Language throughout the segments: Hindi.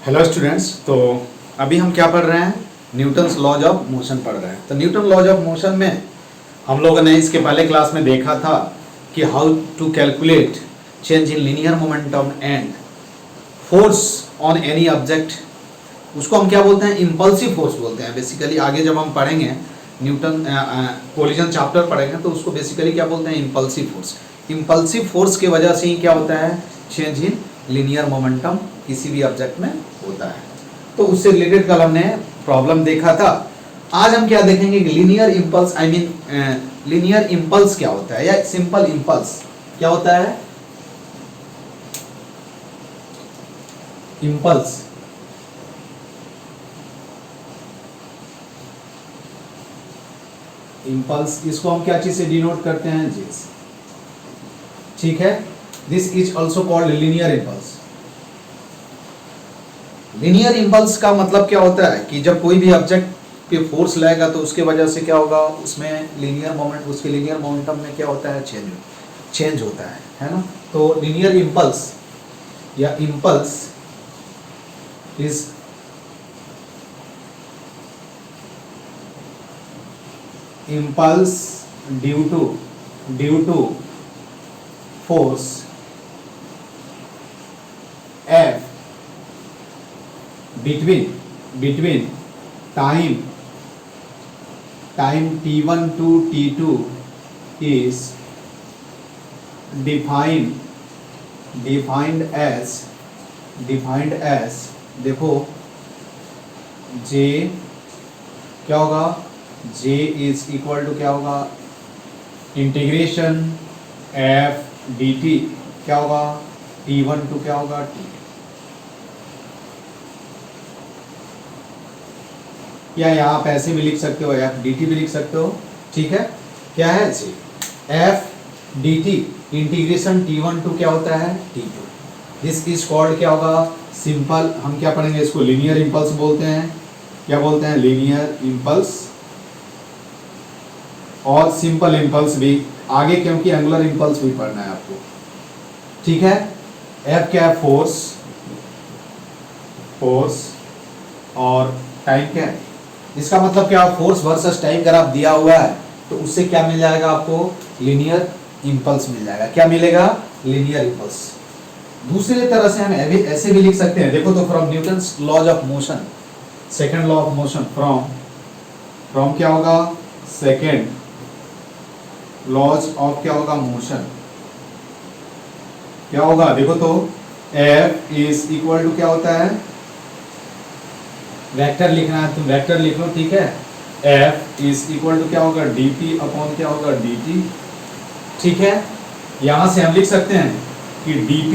Hello students. तो अभी हम क्या पढ़ रहे हैं? न्यूटन्स लॉज ऑफ मोशन पढ़ रहे हैं। तो न्यूटन लॉज ऑफ मोशन में हम लोगों ने इसके पहले क्लास में देखा था कि how to calculate change in linear momentum and force on any object. उसको हम क्या बोलते हैं? इम्पल्सिव फोर्स बोलते हैं। बेसिकली आगे जब हम पढ़ेंगे न्यूटन कोलिजन चैप्टर पढ़ेंगे तो उसको बेसिकली क्या बोलते हैं? Impulsive force. इम्पल्सिव फोर्स की वजह से ही क्या होता है? चेंज इन लीनियर मोमेंटम किसी भी ऑब्जेक्ट में होता है। तो उससे रिलेटेड कल हमने प्रॉब्लम देखा था। आज हम क्या देखेंगे कि लीनियर इम्पल्स लीनियर इम्पल्स क्या होता है, या सिंपल इम्पल्स क्या होता है? इम्पल्स इम्पल्स इसको हम क्या चीज से डिनोट करते हैं? जी, ठीक है। This is also called linear impulse. Linear impulse का मतलब क्या होता है कि जब कोई भी ऑब्जेक्ट पे फोर्स लगेगा तो उसके वजह से क्या होगा? उसमें लीनियर मोमेंट, उसके लीनियर मोमेंटम में क्या होता है? चेंज होता है ना। तो लीनियर इम्पल्स या impulse is impulse due to force F between time t1 to t2 is defined as देखो J क्या होगा? J इज इक्वल टू क्या होगा? इंटीग्रेशन F dt क्या होगा? t1 टू क्या होगा? t2। या यहाँ आप ऐसे भी लिख सकते हो, एफ डी टी भी लिख सकते हो। ठीक है, क्या है जी? एफ डी टी इंटीग्रेशन टी1 टू क्या होता है? t2। दिस इज कॉल्ड क्या होगा? सिंपल। हम क्या पढ़ेंगे इसको? लीनियर इम्पल्स बोलते हैं। क्या बोलते हैं? लीनियर इम्पल्स और सिंपल इम्पल्स भी आगे, क्योंकि एंगुलर इम्पल्स भी पढ़ना है आपको। ठीक है। एफ क्या है? फोर्स और टाइम क्या है? इसका मतलब क्या? फोर्स वर्सेस टाइम अगर आप दिया हुआ है तो उससे क्या मिल जाएगा आपको? लीनियर इम्पल्स मिल जाएगा। क्या मिलेगा? Linear impulse. दूसरी तरह से हम ऐसे भी लिख सकते हैं। देखो तो from Newton's laws of motion, second law of motion, from क्या होगा? सेकंड लॉज ऑफ क्या होगा? मोशन क्या होगा? देखो तो F इज इक्वल टू क्या होता है? वेक्टर लिखना है, तुम वेक्टर लिख लो। ठीक है। F इज इक्वल टू क्या होगा? dt अपॉन क्या होगा? dt। ठीक है। यहां से हम लिख सकते हैं कि dp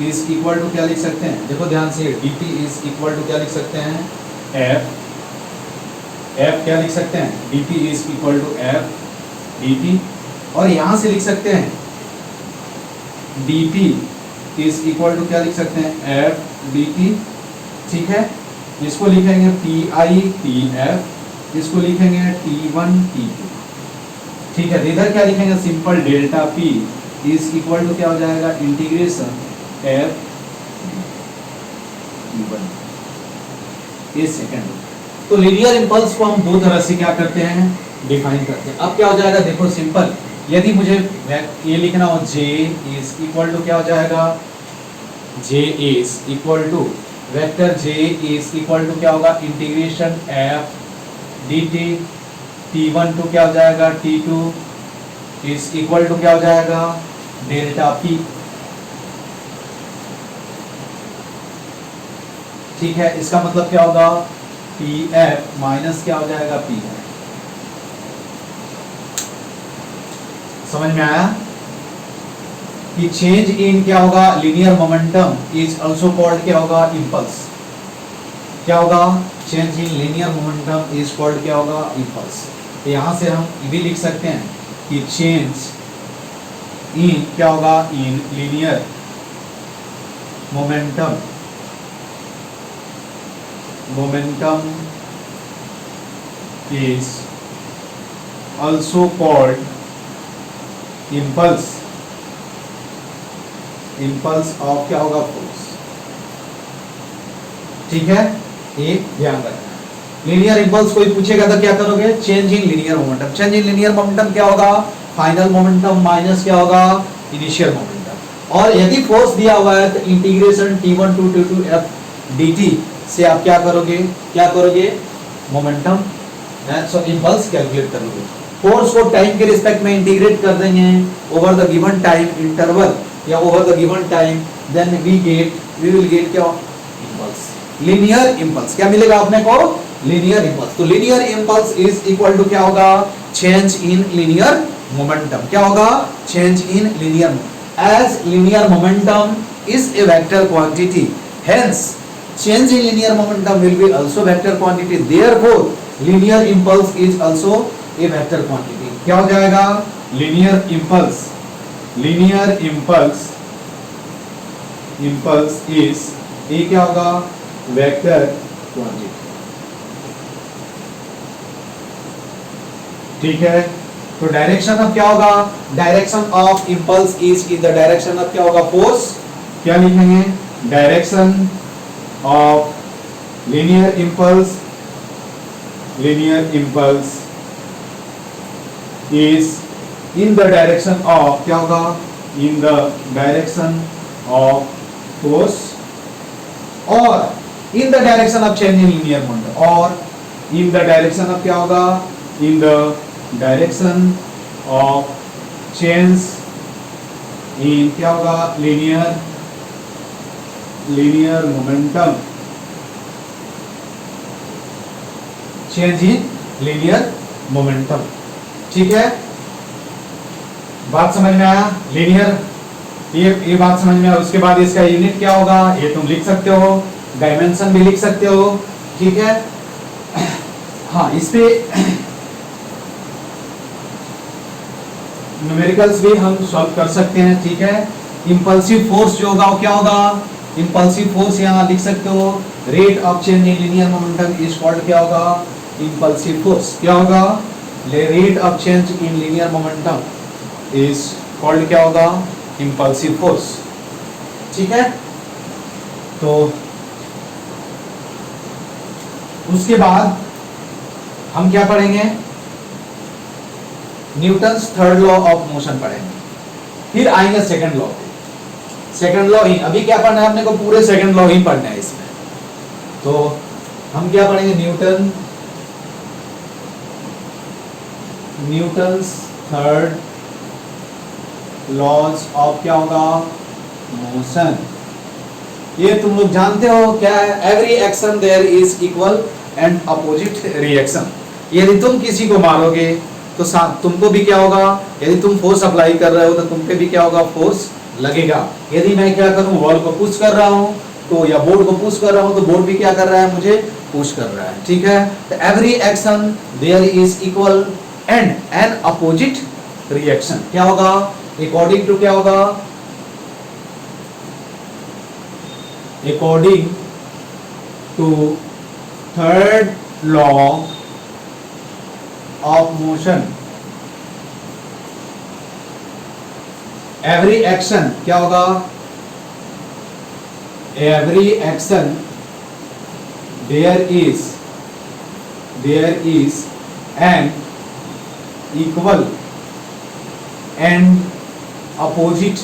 इज इक्वल टू क्या लिख सकते हैं? देखो ध्यान से, dp इज इक्वल टू क्या लिख सकते हैं? f क्या लिख सकते हैं? dp is equal to f dt। और यहां से लिख सकते हैं dp इज इक्वल टू क्या लिख सकते हैं? f dt। ठीक है। इसको लिखेंगे pi tf, इसको लिखेंगे t1 t2। ठीक है। इधर क्या लिखेंगे? Simple delta p is equal to क्या हो जाएगा? Integration f t1। ये सेकंड। तो लीनियर इम्पल्स को हम दो तरह से क्या करते हैं? डिफाइन करते हैं। अब क्या हो जाएगा? देखो सिंपल, यदि मुझे ये लिखना हो j इज इक्वल टू क्या हो जाएगा? j is equal to vector j is equal to क्या होगा? Integration f dt t1 to क्या हो जाएगा? t2 इज इक्वल टू क्या हो जाएगा? Delta p। ठीक है। इसका मतलब क्या होगा? pf माइनस क्या हो जाएगा? p। समझ में आया कि चेंज इन क्या होगा? Linear momentum is also called क्या होगा? इम्पल्स। क्या होगा? Change in linear momentum is called क्या होगा? इम्पल्स। तो यहां से हम ये भी लिख सकते हैं कि चेंज इन क्या होगा? In linear momentum is also called impulse. Impulse of क्या होगा? फोर्स। ठीक है, ये ध्यान रखना। लीनियर इंपल्स कोई पूछेगा तो क्या करोगे, change in linear momentum. Change in linear momentum क्या होगा, फाइनल मोमेंटम माइनस क्या होगा, इनिशियल मोमेंटम। और यदि फोर्स दिया हुआ है तो integration T1 to T2 F dt से आप क्या करोगे मोमेंटम सो इंपल्स कैलकुलेट करोगे। फोर्स को टाइम के रिस्पेक्ट में इंटीग्रेट कर देंगे over the given time interval या over the given time, then we will get क्या, इंपल्स, लीनियर इंपल्स। क्या मिलेगा अपने को, लीनियर इंपल्स। तो linear impulse is equal to क्या होगा, चेंज इन लीनियर मोमेंटम। क्या होगा, change in linear, as linear momentum is a vector quantity, hence change in linear momentum will be also vector quantity, therefore linear impulse is also a vector quantity। क्या हो जाएगा, linear impulse is ये क्या होगा, vector quantity। ठीक है, तो डायरेक्शन अब क्या होगा, direction of impulse is in the direction of क्या होगा, फोर्स। क्या लिखेंगे, direction of linear impulse is in the direction of क्या होगा, in the direction of force or in the direction of change in linear momentum, और in the direction of क्या होगा, in the direction of change in क्या होगा, linear momentum, change in linear momentum। ठीक है, बात समझ में आया, लीनियर, ये बात समझ में आया। उसके बाद इसका यूनिट क्या होगा, ये तुम लिख सकते हो, डायमेंशन भी लिख सकते हो। ठीक है, हाँ, इस पे न्यूमेरिकल्स भी हम सॉल्व कर सकते हैं। ठीक है, इंपल्सिव फोर्स जो होगा वो क्या होगा, इंपल्सिव फोर्स यहाँ लिख सकते हो, rate of change in linear momentum is called क्या होगा, इंपल्सिव फोर्स। क्या होगा, rate of change in linear momentum is called क्या होगा, इंपल्सिव फोर्स। ठीक है, तो उसके बाद हम क्या पढ़ेंगे, Newton's third law of motion पढ़ेंगे, फिर आएंगे सेकंड लॉ। सेकंड लॉ ही अभी क्या पढ़ना है अपने को, पूरे सेकंड लॉ ही पढ़ना है इसमें। तो हम क्या पढ़ेंगे, न्यूटन्स थर्ड लॉज ऑफ क्या होगा, मोशन। ये तुम लोग जानते हो क्या है, every action there is equal and opposite reaction. यदि तुम किसी को मारोगे तो तुमको भी क्या होगा, यदि तुम फोर्स अप्लाई कर रहे हो तो तुम पे भी क्या होगा, फोर्स लगेगा। यदि मैं क्या करूं, वॉल को पुश कर रहा हूं तो, या बोर्ड को पुश कर रहा हूं तो बोर्ड भी क्या कर रहा है, मुझे पुश कर रहा है। ठीक है, तो every action there is equal and an opposite reaction. क्या होगा, अकॉर्डिंग टू क्या होगा, according to third law of motion, every action क्या होगा, every action there is an equal and opposite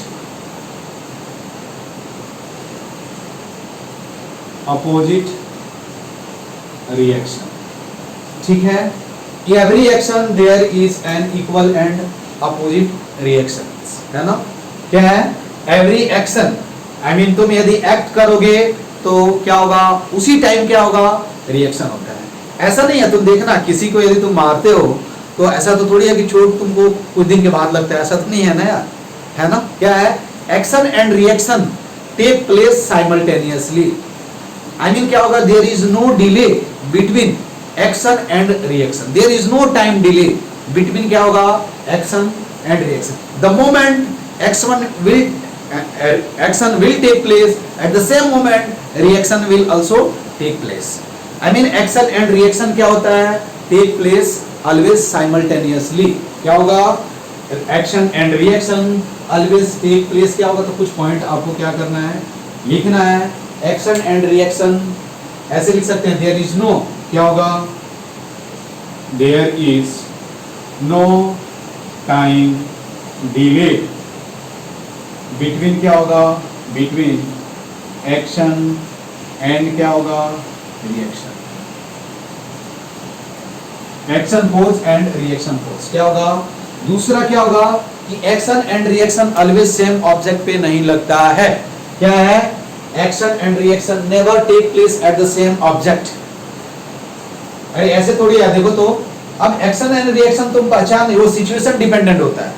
reaction. ठीक है, every action there is an equal and opposite reaction है ना। क्या है, एवरी एक्शन, आई मीन तुम यदि एक्ट करोगे तो क्या होगा, उसी टाइम क्या होगा, रिएक्शन होता है। ऐसा नहीं है, तुम देखना किसी को यदि तुम मारते हो तो ऐसा तो थोड़ी है कि चोट तुमको कुछ दिन के बाद लगता है, ऐसा तो नहीं है ना यार, है ना। क्या है, action and reaction take place simultaneously, I mean क्या होगा, there is no delay between action and reaction, there is no time delay between क्या होगा, action and reaction. The moment action will take place, at the same moment reaction will also take place। I mean action and reaction क्या होता है, take place always simultaneously। क्या होगा, action and reaction always take place। क्या होगा, तो कुछ पॉइंट आपको क्या करना है, लिखना है। action and reaction ऐसे लिख सकते हैं देयर इज नो, क्या होगा, there is no time delay between, क्या होगा, बिटवीन एक्शन एंड क्या होगा, reaction, action force and reaction force क्या होगा। दूसरा क्या होगा कि action and reaction always same object पे नहीं लगता है। क्या है, action and reaction never take place at the same object. अरे ऐसे थोड़ी है, देखो तो अब एक्शन एंड रिएक्शन तुम पहचान, वो सिचुएशन डिपेंडेंट होता है,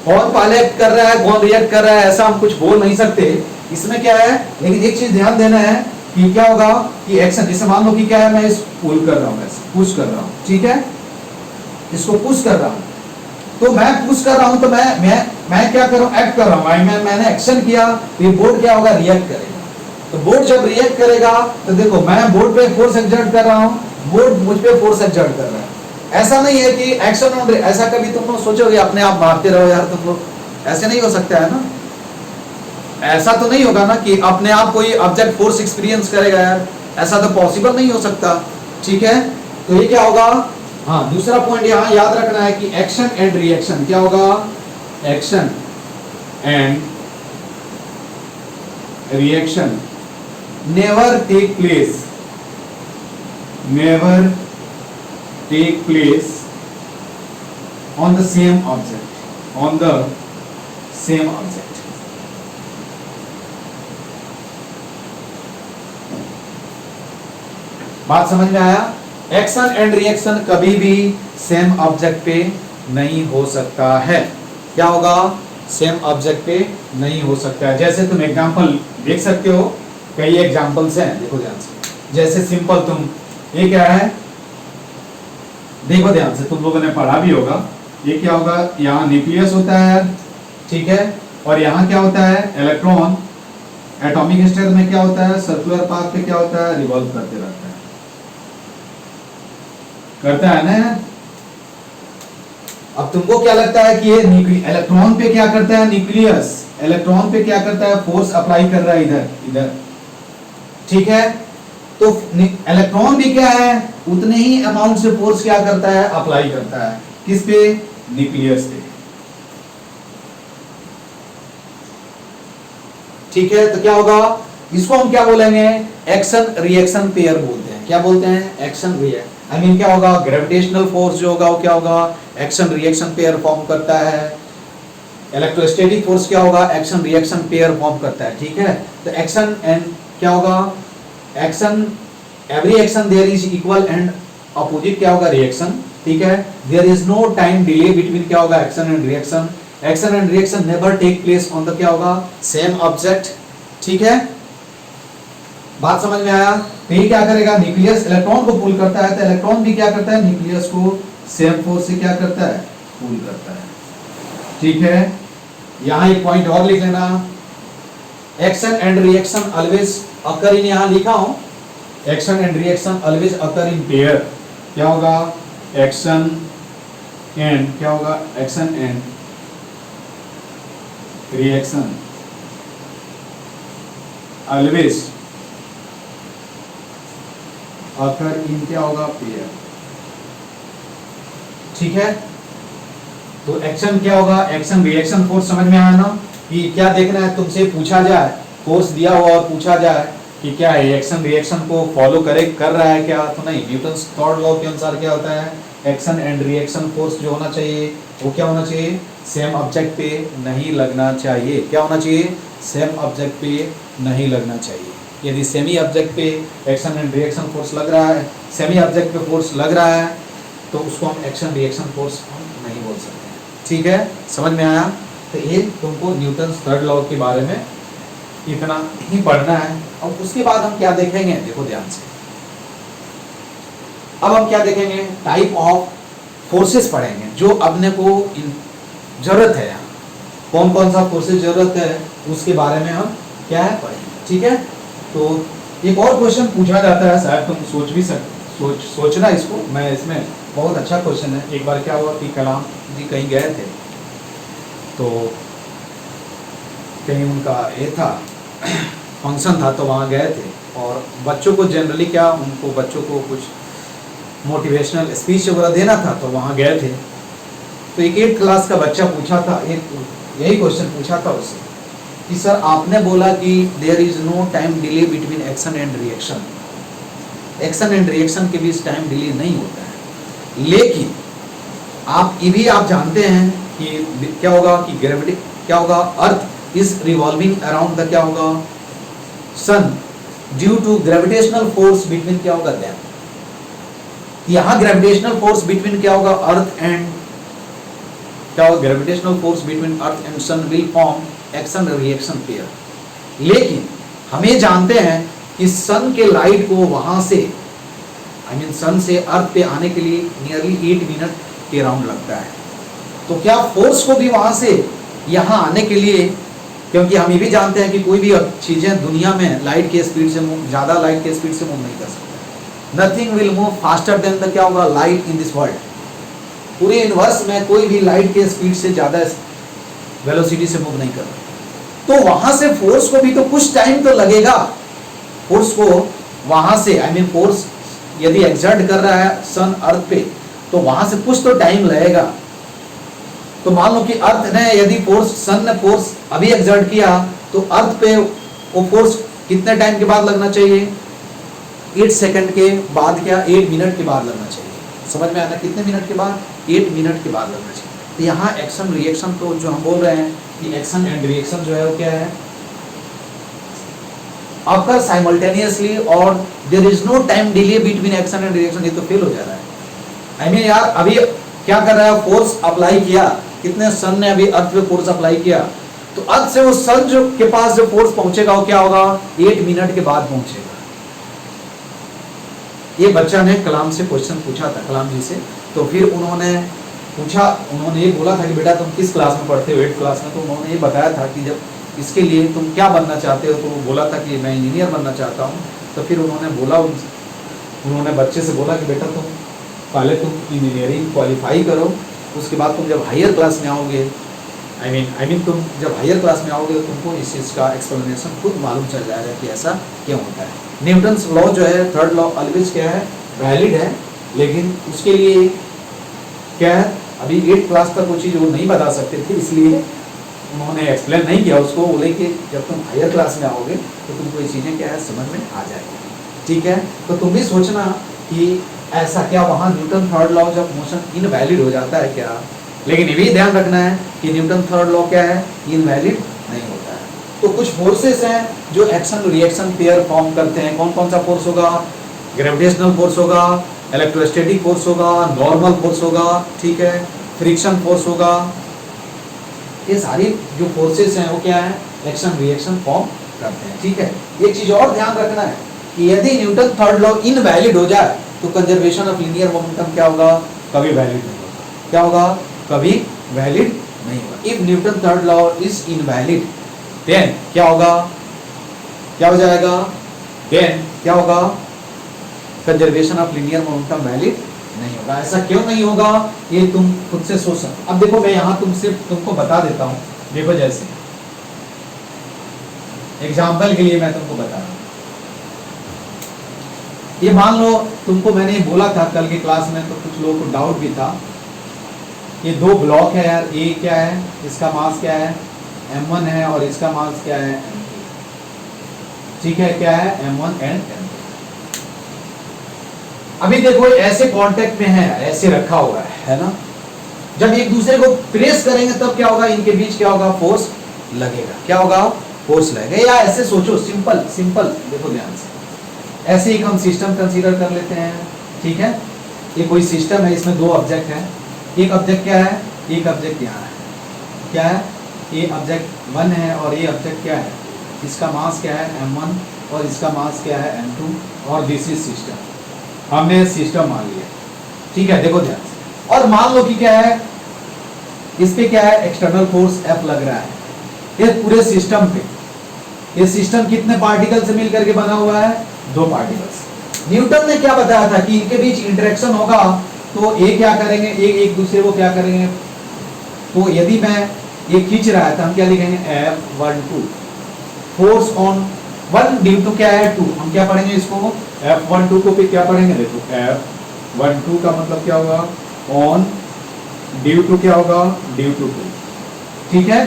कौन पहले एक्ट कर रहा है कौन रिएक्ट कर रहा है ऐसा हम कुछ बोल नहीं सकते इसमें क्या है। लेकिन एक चीज ध्यान देना है कि क्या होगा कि एक्शन, जैसे मान लो कि क्या है, मैं इस पुल कर रहा हूं, पुश कर रहा हूं, ठीक है, इसको पुश कर रहा हूं, तो मैं पुश कर रहा हूं तो मैं क्या कर रहा हूं, एक्ट कर रहा हूं, मैंने एक्शन किया, तो ये बोर्ड क्या होगा, रिएक्ट करेगा। तो बोर्ड जब रिएक्ट करेगा तो देखो मैं बोर्ड पे फोर्स एक्सर्ट कर रहा हूं, बोर्ड मुझ पे फोर्स एक्सर्ट कर रहा है। ऐसा नहीं है कि एक्शन और ऐसा कभी तुम लोग सोचोगे अपने आप मारते रहो यार तुम लोग, ऐसे नहीं हो सकता है ना, ऐसा तो नहीं होगा ना कि अपने आप कोई ऑब्जेक्ट फोर्स एक्सपीरियंस करेगा यार, ऐसा तो पॉसिबल नहीं हो सकता, ठीक है। तो ये क्या होगा, हाँ दूसरा पॉइंट यहाँ याद रखना है कि एक्शन एंड रिएक्शन क्या होगा, action and reaction never take place, never take place on the same object, on the same object। बात समझ में आया, एक्शन एंड रिएक्शन कभी भी सेम ऑब्जेक्ट पे नहीं हो सकता है। क्या होगा, सेम ऑब्जेक्ट पे नहीं हो सकता है। जैसे तुम एग्जांपल देख सकते हो, कई एग्जांपल्स हैं, देखो ध्यान से। जैसे सिंपल तुम, ये क्या है, देखो ध्यान से, तुम लोगों ने पढ़ा भी होगा, ये क्या होगा, यहाँ न्यूक्लियस होता है, ठीक है, और यहाँ क्या होता है, इलेक्ट्रॉन एटॉमिक स्टेट में क्या होता है, सर्कुलर पाथ पे क्या होता है, रिवॉल्व करते रहता है, करता है ना। अब तुमको क्या लगता है कि ये इलेक्ट्रॉन पे क्या करता है, न्यूक्लियस इलेक्ट्रॉन पे क्या करता है, फोर्स अप्लाई कर रहा है इधर इधर, ठीक है। तो इलेक्ट्रॉन भी क्या है, उतने ही अमाउंट से फोर्स क्या करता है, अप्लाई करता है, किस पे, न्यूक्लियस पे, ठीक है। तो क्या होगा, इसको हम क्या बोलेंगे, एक्शन रिएक्शन पेयर बोलते हैं। क्या बोलते हैं, एक्शन रिएक्शन, आई मीन क्या होगा, ग्रेविटेशनल फोर्स जो होगा वो क्या होगा, एक्शन रिएक्शन पेयर फॉर्म करता है। इलेक्ट्रोस्टैटिक फोर्स क्या होगा, एक्शन रिएक्शन पेयर फॉर्म करता है, ठीक है। तो एक्शन एंड क्या होगा, action, every action there is equal and opposite क्या होगा, रिएक्शन, ठीक है। There is no time delay between क्या होगा, action and reaction, action and reaction never take place on the क्या होगा, सेम ऑब्जेक्ट, ठीक है। बात समझ में आया। तो ये क्या करेगा, न्यूक्लियस इलेक्ट्रॉन को पुल करता है, तो इलेक्ट्रॉन भी क्या करता है, न्यूक्लियस को सेम फोर्स से क्या करता है, पुल करता है, ठीक है। यहां एक पॉइंट और लिख लेना, एक्शन एंड रिएक्शन ऑलवेज अकर इन, यहां लिखा हूं, action and reaction always occur in pair. क्या होगा, एक्शन एंड क्या होगा, एक्शन एंड रिएक्शन ऑलवेज अकर इन क्या होगा, पेयर, ठीक है। तो एक्शन क्या होगा, एक्शन रिएक्शन फोर्स समझ में आया ना, कि क्या देखना है, तुमसे पूछा जाए, फोर्स दिया हुआ और पूछा जाए कि क्या है एक्शन रिएक्शन को फॉलो कर रहा है क्या, तो नहीं, न्यूटन्स थर्ड लॉ के अनुसार क्या होता है, एक्शन एंड रिएक्शन फोर्स जो होना चाहिए वो क्या होना चाहिए, सेम ऑब्जेक्ट पे नहीं लगना चाहिए। क्या होना चाहिए, सेम ऑब्जेक्ट पे नहीं लगना चाहिए। यदि सेमी ऑब्जेक्ट पे एक्शन एंड रिएक्शन फोर्स लग रहा है, सेमी ऑब्जेक्ट पे फोर्स लग रहा है, तो उसको हम एक्शन रिएक्शन फोर्स नहीं बोल सकते, ठीक है। समझ में आया। तो ये तुमको न्यूटन थर्ड लॉ के बारे में इतना ही पढ़ना है। और उसके बाद हम क्या देखेंगे, देखो ध्यान से, अब हम क्या देखेंगे, टाइप ऑफ फोर्सेस पढ़ेंगे जो अपने को जरूरत है, यहाँ कौन कौन सा फोर्सेस जरूरत है उसके बारे में हम क्या है पढ़ेंगे, ठीक है। तो एक और क्वेश्चन पूछा जाता है, शायद तुम सोच भी सोचना इसको, मैं इसमें बहुत अच्छा क्वेश्चन है। एक बार क्या हुआ कि कलाम जी कहीं गए थे, तो कहीं उनका ये था फंक्शन था, तो वहाँ गए थे, और बच्चों को जनरली क्या, उनको बच्चों को कुछ मोटिवेशनल स्पीच वगैरह देना था, तो वहाँ गए थे। तो एक 8th क्लास का बच्चा पूछा था, एक यही क्वेश्चन पूछा था उससे कि सर आपने बोला कि there is no time delay between action and reaction, action and reaction के बीच टाइम डिले नहीं होता है, लेकिन आप ये भी आप जानते हैं कि क्या होगा कि ग्रेविटी क्या होगा, earth is revolving around the क्या होगा sun due to gravitational force between क्या होगा देम। यहाँ ग्रेविटेशनल फोर्स बिटवीन क्या होगा अर्थ एंड क्या होगा, gravitational force between earth and sun will form action reaction pair. लेकिन हमें जानते हैं कि सन के लाइट को वहां से सन से अर्थ पे आने के लिए नियरली 8 मिनट के राउंड लगता है। तो क्या फोर्स को भी वहां से यहाँ आने के लिए, क्योंकि हम ये भी जानते हैं कि कोई भी चीजें दुनिया में लाइट के स्पीड से मूव, ज्यादा लाइट के स्पीड से मूव नहीं कर सकते। Nothing will move faster than the क्या होगा लाइट इन दिस वर्ल्ड। पूरे यूनिवर्स में कोई भी लाइट के स्पीड से ज्यादा वेलोसिटी से मूव नहीं कर रहा। तो वहां से फोर्स को भी तो कुछ टाइम तो लगेगा, फोर्स को वहां से फोर्स यदि एक्सर्ट कर रहा है सन अर्थ पे, तो वहां से कुछ तो टाइम लगेगा। तो मान लो कि अर्थ ने यदि फोर्स, सन ने फोर्स अभी एक्सर्ट किया, तो अर्थ पे वो फोर्स कितने टाइम के बाद लगना चाहिए, 8 सेकंड के बाद, क्या 8 मिनट के बाद लगना चाहिए। समझ में आना, कितने मिनट के बाद, 8 मिनट के बाद लगना चाहिए। तो यहाँ एक्शन रिएक्शन तो जो हम बोल रहे हैं कि एक्शन एंड रिएक्शन जो है वो क्या है, अकर साइमल्टेनियसली और there is no time delay between action and reaction. ये तो फेल हो जा रहा है। यार अभी क्या कर रहा है, फोर्स अप्लाई किया, कितने सन ने अभी अर्थ पे फोर्स अप्लाई किया, तो अर्थ से वो सन जो के पास जो फोर्स पहुंचेगा वो क्या होगा, 8 मिनट के बाद पहुंचेगा। ये बच्चा ने कलाम से क्वेश्चन पूछा था, कलाम जी से। तो फिर उन्होंने पूछा, उन्होंने ये बोला था कि बेटा तुम किस क्लास में पढ़ते हो, 8th क्लास में। तो उन्होंने ये बताया था कि जब इसके लिए तुम क्या बनना चाहते हो, तो वो बोला था कि मैं इंजीनियर बनना चाहता हूँ। तो फिर उन्होंने बोला, उन्होंने बच्चे से बोला कि बेटा तुम पहले तुम इंजीनियरिंग क्वालिफाई करो, उसके बाद तुम जब हायर क्लास में आओगे, तुम जब हायर क्लास में आओगे तो तुमको इस चीज़ का एक्सप्लेनेशन खुद मालूम चल जाएगा कि ऐसा क्यों होता है। न्यूटन्स लॉ जो है, थर्ड लॉ ऑलवेज क्या है, वैलिड है, लेकिन उसके लिए क्या है, अभी 8th क्लास तक वो चीज़ वो नहीं बता सकते थे, इसलिए उन्होंने एक्सप्लेन नहीं किया उसको। बोले कि जब तुम हायर क्लास में आओगे तो तुमको ये चीज़ें क्या है समझ में आ जाएगी। ठीक है, तो तुम भी सोचना कि ऐसा क्या वहाँ Newton third law of motion invalid हो जाता है क्या। लेकिन ये भी ध्यान रखना है कि न्यूटन थर्ड लॉ क्या है, इनवैलिड नहीं होता है। तो कुछ फोर्सेस हैं जो एक्शन रिएक्शन पेयर फॉर्म करते हैं। कौन कौन सा फोर्स होगा, ग्रेविटेशनल फोर्स होगा, इलेक्ट्रोस्टैटिक फोर्स होगा, नॉर्मल फोर्स होगा, ठीक है, फ्रिक्शन फोर्स होगा। ये सारी जो फोर्सेस हैं वो क्या है, एक्शन रिएक्शन फॉर्म करते हैं। ठीक है, एक चीज और ध्यान रखना है कि यदि न्यूटन थर्ड लॉ इनवैलिड हो जाए तो कंजर्वेशन ऑफ लीनियर मोमेंटम क्या होगा, कभी वैलिड नहीं होगा। क्या होगा, कभी वैलिड नहीं होगा। If Newton third law is invalid then क्या होगा, क्या हो जाएगा, देन क्या होगा, conservation of linear momentum valid नहीं होगा। ऐसा क्यों नहीं होगा, ये तुम खुद से सोच सकते। अब देखो मैं यहाँ तुमको बता देता हूँ। देखो जैसे एग्जाम्पल के लिए मैं तुमको बता रहा हूँ, ये मान लो तुमको मैंने बोला था कल की क्लास में, तो कुछ लोगों को डाउट भी था। ये 2 ब्लॉक है यार, ये क्या है, इसका मास क्या है, m1 है, और इसका मास क्या है, m2। ठीक है, क्या है, m1 एंड m2। अभी देखो ऐसे कांटेक्ट में है, ऐसे रखा हुआ है ना। जब एक दूसरे को प्रेस करेंगे तब क्या होगा, इनके बीच क्या होगा, फोर्स लगेगा। क्या होगा, फोर्स लगेगा। या ऐसे सोचो, सिंपल सिंपल देखो ध्यान से, ऐसे एक हम सिस्टम कंसीडर कर लेते हैं। ठीक है, ये कोई सिस्टम है, इसमें 2 ऑब्जेक्ट है। एक ऑब्जेक्ट क्या है, एक ऑब्जेक्ट यहाँ है, क्या है, ये ऑब्जेक्ट 1 है, और ये ऑब्जेक्ट क्या है, इसका मास क्या है, m1, और इसका मास क्या है, m2, और दिस इज सिस्टम। हमने सिस्टम मान लिया। ठीक है, देखो ध्यान से। और मान लो कि क्या है, इस पे क्या है, एक्सटर्नल फोर्स F लग रहा है ये पूरे सिस्टम पे। ये सिस्टम कितने पार्टिकल से मिलकर के बना हुआ है, 2 पार्टिकल्स। न्यूटन ने क्या बताया था कि इनके बीच इंटरेक्शन होगा, तो ये क्या करेंगे, एक दूसरे को क्या करेंगे। तो यदि मैं ये खींच रहा है तो हम क्या लिखेंगे, F12 force on F1 due to क्या है 2, हम क्या पढ़ेंगे इसको F12 को फिर क्या पढ़ेंगे, देखो F12 का मतलब क्या होगा ऑन ड्यू टू क्या होगा ड्यू टू 2, ठीक है।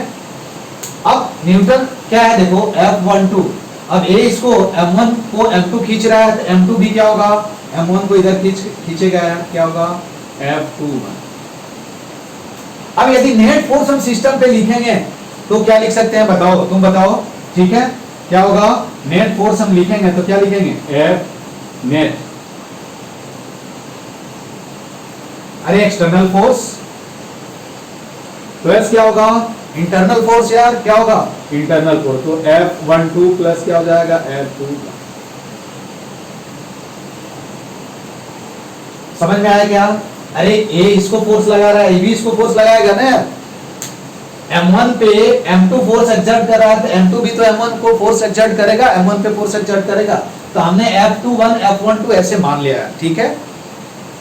अब न्यूटन क्या है देखो F12, अब ये इसको M1 को M2 खींच रहा है तो M2 भी क्या होगा M1 को इधर खींचेगा, क्या होगा F21। अब यदि नेट फोर्स हम सिस्टम पे लिखेंगे तो क्या लिख सकते हैं, बताओ तुम बताओ, ठीक है। क्या होगा नेट फोर्स हम लिखेंगे तो क्या लिखेंगे F नेट, अरे एक्सटर्नल फोर्स, तो एस क्या होगा इंटरनल फोर्स यार, क्या होगा इंटरनल फोर्स, तो F12 प्लस क्या हो जाएगा F21। समझ में आया क्या, अरे ए इसको फोर्स लगा रहा है, ए भी इसको फोर्स लगाएगा ना, M1 पे M2 फोर्स एक्सर्ट कर रहा है तो M2 भी तो M1 को फोर्स एक्सर्ट करेगा, M1 पे फोर्स एक्सर्ट करेगा, तो हमने F21 F12 ऐसे मान लिया है, ठीक है।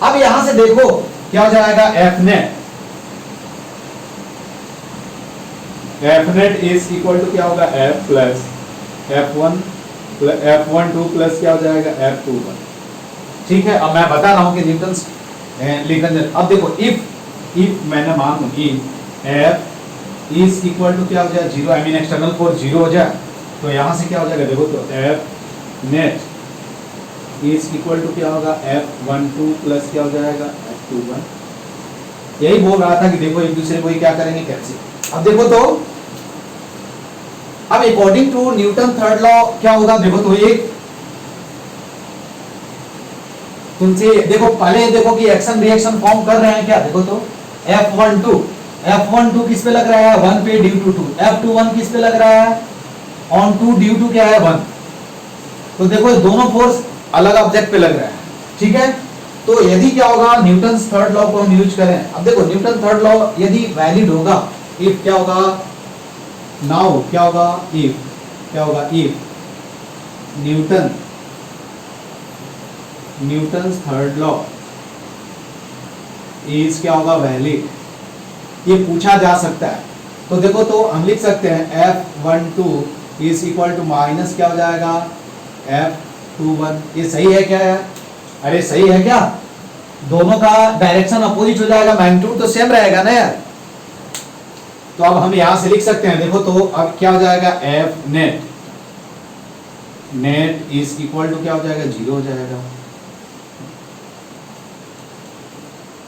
अब यहां से देखो क्या हो जाएगा F net, F net is equal to क्या होगा F प्लस F12 प्लस क्या हो जाएगा F21, ठीक है। अब मैं बता रहा हूं कि न्यूटन्स लिखने, अब देखो इफ मैंने मान लूं कि F इज इक्वल टू क्या हो जाए 0, आई मीन एक्सटर्नल फोर्स 0 हो जाए, तो यहां से क्या हो जाएगा देखो, तो F net is equal to क्या होगा F12 प्लस क्या हो जाएगा F21। यही बोल रहा था कि देखो एक दूसरे को ही क्या करेंगे कैंसिल। अब देखो तो अब according to Newton third law क्या होगा, देखो तो एक तुमसे देखो पहले देखो कि एक्शन रिएक्शन फॉर्म कर रहे हैं क्या, देखो तो F12 किस पे लग रहा है 1 पे ड्यू टू 2, F21 किस पे लग रहा है ऑन 2 ड्यू टू क्या है 1, तो देखो दोनों फोर्स अलग ऑब्जेक्ट पे लग रहा है, ठीक है। तो यदि क्या होगा न्यूटन थर्ड लॉ को हम यूज करें, अब देखो न्यूटन थर्ड लॉ यदि वैलिड होगा, इफ क्या होगा नाउ क्या होगा if Newton third law is क्या होगा वैलिड, ये पूछा जा सकता है, तो देखो तो हम लिख सकते हैं F12 is equal to minus क्या हो जाएगा F21, ये सही है क्या यार, अरे सही है क्या, दोनों का डायरेक्शन अपोजिट हो जाएगा, मैग्नीट्यूड तो सेम रहेगा ना यार, तो अब हम यहां से लिख सकते हैं, देखो तो अब क्या हो जाएगा F net is equal to क्या हो जाएगा 0 हो जाएगा।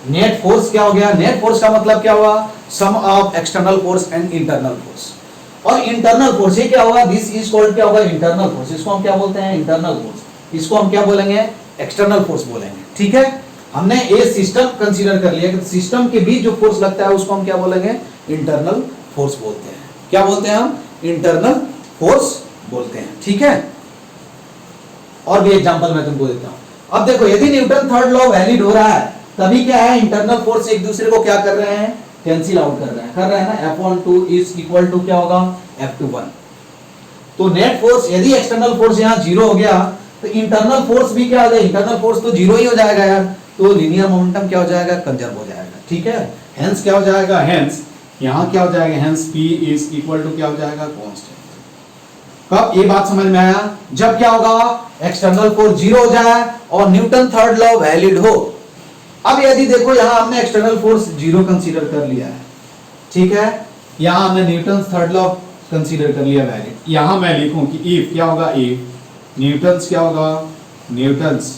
नेट फोर्स क्या हो गया, नेट फोर्स का मतलब क्या हुआ sum of external force and internal force, और इंटरनल फोर्स ये क्या होगा दिस इज कॉल्ड क्या होगा इंटरनल फोर्स, इसको हम क्या बोलते हैं इंटरनल फोर्स, इसको हम क्या बोलेंगे एक्सटर्नल फोर्स बोलेंगे, ठीक है। हमने ये सिस्टम कंसीडर कर लिया कि सिस्टम के बीच जो फोर्स लगता है उसको हम क्या बोलेंगे इंटरनल फोर्स बोलते हैं, क्या बोलते हैं हम इंटरनल फोर्स बोलते हैं, ठीक है। और भी एग्जांपल मैं तुमको देता हूं, अब देखो यदि न्यूटन थर्ड लॉ वैलिड हो रहा है तभी क्या है इंटरनल फोर्स एक दूसरे को क्या कर रहे हैं कैंसिल आउट कर रहे हैं ना, F12 इज इक्वल टू क्या होगा F21, तो नेट फोर्स यदि एक्सटर्नल फोर्स यहाँ 0 हो गया तो इंटरनल फोर्स भी क्या हो जाएगा, इंटरनल फोर्स तो 0 ही हो जाएगा यार, तो लीनियर मोमेंटम क्या हो जाएगा कंजर्व हो जाएगा, ठीक है। हेंस क्या हो जाएगा, हेंस यहाँ क्या हो जाएगा, hence P is equal to क्या हो जाएगा कांस्टेंट। कब ये बात समझ में आया, जब क्या होगा एक्सटर्नल फोर्स 0 हो जाए और न्यूटन थर्ड लॉ वैलिड हो। अब यदि देखो यहां हमने एक्सटर्नल फोर्स 0 कंसीडर कर लिया है, ठीक है, यहां हमने न्यूटन थर्ड लॉ कंसीडर कर लिया वैलिड, यहां मैं लिखूं कि इफ क्या होगा, इफ न्यूटन्स क्या होगा, न्यूटन्स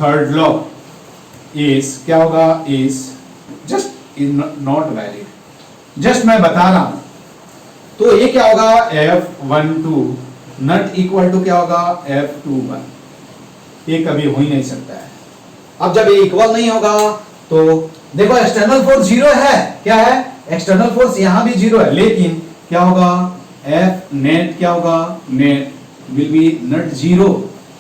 थर्ड लॉ इज क्या होगा, is just is not valid, just मैं बता रहा हूं, तो ये क्या होगा F12 नॉट इक्वल टू क्या होगा F21, ये कभी हो ही नहीं सकता है। अब जब ये इक्वल नहीं होगा तो देखो एक्सटर्नल फोर्स 0 है, क्या है एक्सटर्नल फोर्स यहां भी 0 है, लेकिन क्या होगा F नेट क्या होगा, net will be not 0,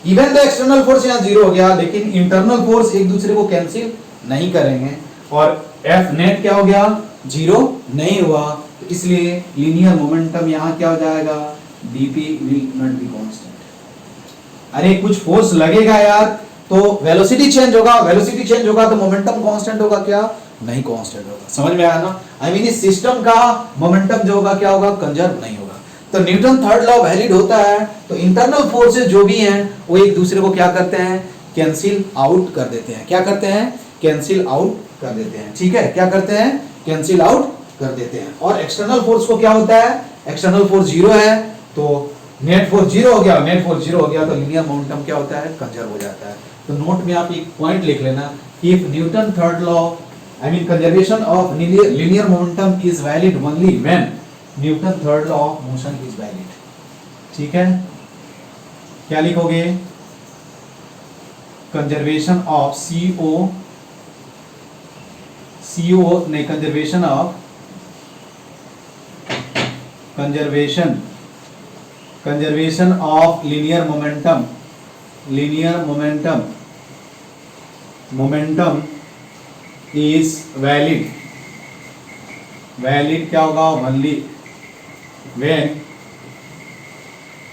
even the external force यहां 0 हो गया, लेकिन इंटरनल फोर्स एक दूसरे को कैंसिल नहीं करेंगे और F नेट क्या हो गया 0 नहीं हुआ, तो इसलिए लीनियर मोमेंटम यहां क्या हो जाएगा dp will not be constant. अरे कुछ फोर्स लगेगा यार तो वेलोसिटी चेंज होगा, वेलोसिटी चेंज होगा तो मोमेंटम कांस्टेंट होगा क्या, नहीं कांस्टेंट होगा, समझ में आया ना, आई मीन इस सिस्टम का मोमेंटम जो होगा क्या होगा कंजर्व नहीं होगा। तो न्यूटन थर्ड लॉ वैलिड होता है, तो इंटरनल फोर्सेस जो भी हैं वो एक दूसरे को क्या करते हैं, कैंसिल आउट कर देते हैं। क्या करते हैं, कैंसिल आउट कर देते हैं। ठीक है, क्या करते हैं, कैंसिल आउट कर देते हैं। और एक्सटर्नल फोर्स को क्या होता है, एक्सटर्नल फोर्स जीरो है तो नेट फोर्स जीरो हो गया, नेट फोर्स जीरो हो गया तो लीनियर मोमेंटम क्या होता है, कंजर्व हो जाता है। तो नोट में आप एक पॉइंट लिख लेना, if Newton third law I mean conservation of linear momentum is valid only when Newton third law of motion is valid. ठीक है, क्या लिखोगे, कंजर्वेशन ऑफ सीओ नहीं, conservation of linear momentum is valid क्या होगा, ओनली व्हेन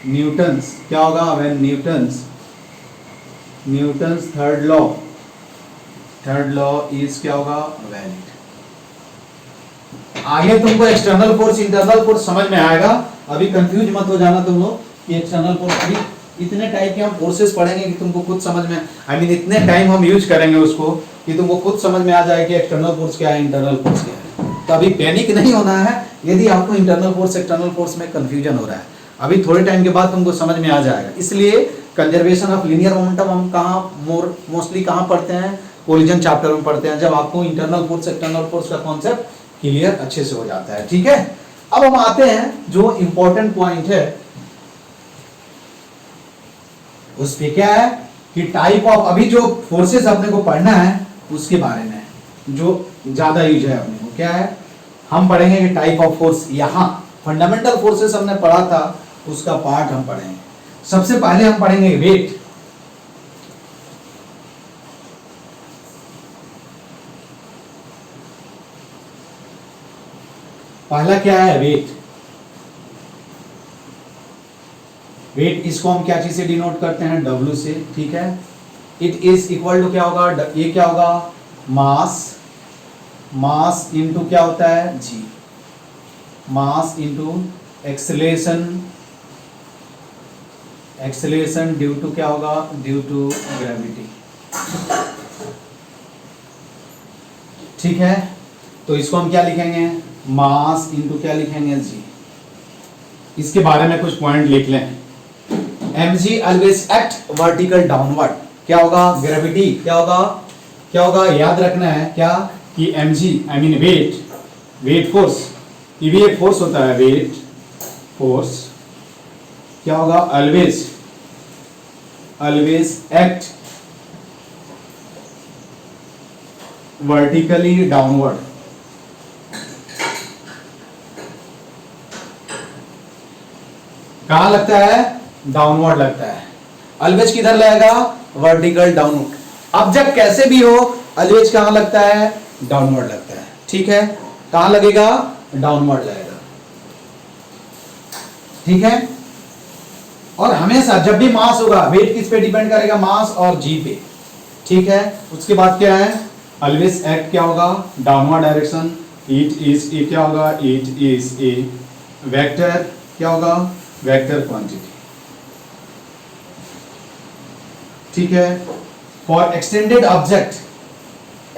न्यूटन्स क्या होगा, when Newton's third law is क्या होगा, वैलिड। आगे तुमको एक्सटर्नल फोर्स इंटरनल फोर्स समझ में आएगा, अभी कंफ्यूज मत हो जाना तुम लोग कि एक्सटर्नल फोर्स, अभी इतने टाइप के हम फोर्सेस पढ़ेंगे कि तुमको खुद समझ में आई मीन इतने टाइम हम यूज करेंगे उसको कि तुमको खुद समझ में आ जाए कि एक्सटर्नल फोर्स क्या है, इंटरनल फोर्स क्या है। तो अभी पैनिक नहीं होना है यदि आपको इंटरनल फोर्स एक्सटर्नल फोर्स में कंफ्यूजन हो रहा है, अभी थोड़े टाइम के बाद तुमको समझ में आ जाएगा। इसलिए कंजर्वेशन ऑफ लीनियर मोमेंटम हम कहाँ मोस्टली कहाँ पढ़ते हैं, कोलिजन चैप्टर में पढ़ते हैं, जब आपको इंटरनल फोर्स एक्सटर्नल फोर्स का कॉन्सेप्ट क्लियर अच्छे से हो जाता है। ठीक है, अब हम आते हैं जो इंपॉर्टेंट पॉइंट है उस पे, क्या है कि टाइप ऑफ, अभी जो फोर्सेस अपने को पढ़ना है उसके बारे में जो ज्यादा यूज है अपने को, क्या है, हम पढ़ेंगे कि टाइप ऑफ फोर्स। यहां फंडामेंटल फोर्सेस हमने पढ़ा था, उसका पार्ट हम पढ़ेंगे। सबसे पहले हम पढ़ेंगे वेट। पहला क्या है, वेट। वेट इसको हम क्या चीज से डिनोट करते हैं, W से। ठीक है, इट इज इक्वल टू क्या होगा, ये क्या होगा, मास इनटू क्या होता है, G, mass into acceleration due to क्या होगा, ड्यू टू ग्रेविटी। ठीक है, तो इसको हम क्या लिखेंगे, मास इनटू क्या लिखेंगे, G। इसके बारे में कुछ पॉइंट लिख लें। mg always act vertical downward. क्या होगा, ग्रेविटी क्या होगा, याद रखना है क्या कि mg I mean weight force, ये भी एक फोर्स होता है, वेट फोर्स क्या होगा, ऑलवेज एक्ट वर्टिकली डाउनवर्ड। कहां लगता है, डाउनवर्ड लगता है। ऑलवेज किधर लगेगा, वर्टिकल डाउनवर्ड। ऑब्जेक्ट कैसे भी हो, ऑलवेज कहां लगता है, डाउनवर्ड लगता है। ठीक है, कहां लगेगा, डाउनवर्ड लगेगा। ठीक है, और हमेशा जब भी मास होगा, वेट किस पे डिपेंड करेगा, मास और जी पे। ठीक है, उसके बाद क्या है, ऑलवेज एक्ट क्या होगा, downward direction. It is a क्या होगा, इट इज ए वेक्टर क्या होगा, वेक्टर क्वांटिटी। ठीक है, for extended object,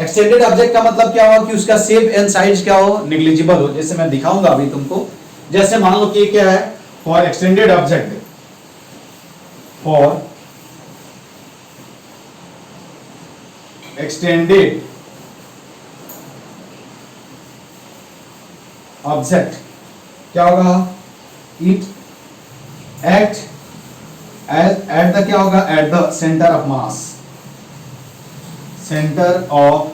extended object का मतलब क्या होगा कि उसका शेप एंड साइज क्या हो, निग्लिजिबल हो। जैसे मैं दिखाऊंगा अभी तुमको, जैसे मान लो कि क्या है, for extended object, for extended object क्या होगा, इट एक्ट एट द क्या होगा, at the centre of mass, centre of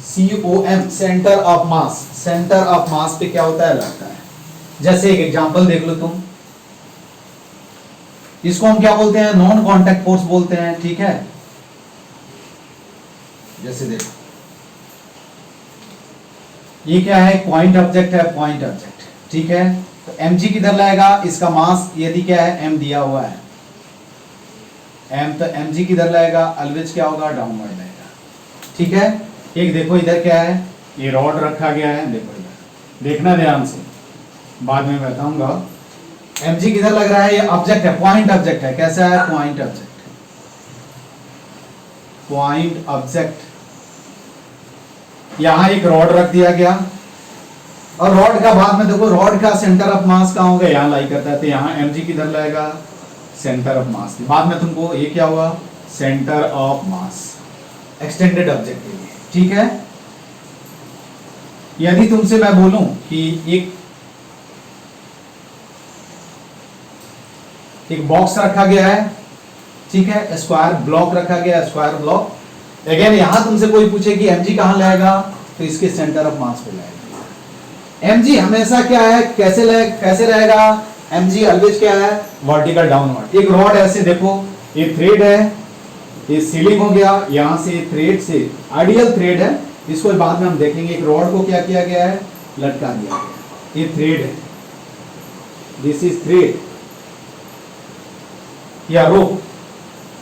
COM, centre of mass, centre of mass पे क्या होता है, लगता है। जैसे एक एग्जांपल देख लो तुम, इसको हम क्या बोलते हैं, नॉन कांटेक्ट फोर्स बोलते हैं। ठीक है, जैसे देखो ये क्या है, पॉइंट ऑब्जेक्ट है, पॉइंट ऑब्जेक्ट। ठीक है, तो mg किधर लाएगा, इसका मास यदि क्या है, m दिया हुआ है, m, तो mg किधर लाएगा, ऑलवेज क्या होगा, डाउनवर्ड लाएगा। ठीक है, एक देखो इधर क्या है, ये रॉड रखा गया है, देखो इधर देखना ध्यान से, बाद में बताऊंगा। mg किधर लग रहा है, ये ऑब्जेक्ट है, पॉइंट ऑब्जेक्ट है, कैसा है, पॉइंट ऑब्जेक्ट, पॉइंट ऑब्जेक्ट। यहां एक रॉड रख दिया गया, और रॉड का बाद में देखो, रॉड का सेंटर ऑफ मास कहां होगा, यहां लाई करता है, तो यहां mg किधर लगेगा, सेंटर ऑफ मास। बाद में तुमको ये क्या हुआ, centre of mass, extended object के लिए, ठीक है। यदि तुमसे मैं बोलूं कि एक बॉक्स रखा गया है, ठीक है, स्क्वायर ब्लॉक रखा गया है, स्क्वायर ब्लॉक, अगेन यहां तुमसे कोई पूछे कि mg कहां लगेगा, तो इसके सेंटर ऑफ मास पे लगेगा। mg हमेशा क्या है, कैसे रहेगा, mg ऑलवेज क्या है, वर्टिकल डाउनवर्ड। एक रॉड ऐसे देखो, ये थ्रेड है, ये सीलिंग हो गया, यहां से थ्रेड से, आइडियल थ्रेड है, इसको बाद में हम देखेंगे। एक रॉड को क्या किया गया है, लटका दिया गया, ये थ्रेड है, दिस इज थ्रेड या रोप।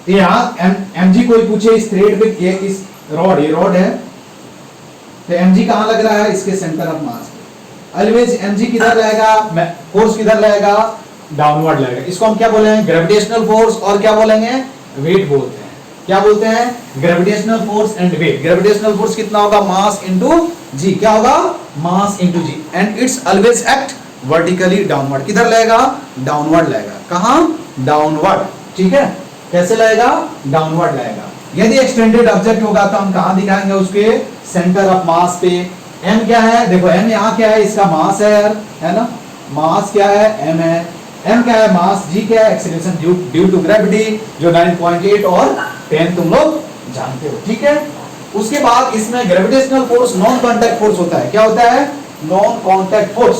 यहां mg कोई पूछे इस थ्रेड पे, ये इस रॉड, ये रॉड है, तो mg कहां लग रहा है, इसके सेंटर ऑफ मास पे। ऑलवेज mg किधर रहेगा, फोर्स किधर रहेगा, डाउनवर्ड लगेगा। इसको हम क्या बोलेंगे, ग्रेविटेशनल फोर्स, और क्या बोलेंगे, वेट बोलते हैं। क्या बोलते हैं, gravitational force and weight. Gravitational force कितना होगा, मास इनटू जी, क्या होगा, mass into G, and it's always act vertically downward. किधर लगेगा, डाउनवर्ड लगेगा, कहां, डाउनवर्ड, ठीक है। कैसे लगेगा, डाउनवर्ड लगेगा। यदि एक्सटेंडेड ऑब्जेक्ट होगा तो हम कहां दिखाएंगे, उसके सेंटर ऑफ मास पे। m क्या है, देखो m यहां क्या है, इसका मास है ना, मास क्या है, m है। m क्या है, मास, g क्या है, एक्सीलरेशन ड्यू टू ग्रेविटी, जो 9.8 और 10 तुम लोग जानते हो, ठीक है। उसके बाद इसमें gravitational force non contact force होता है। क्या होता है, नॉन कांटेक्ट फोर्स।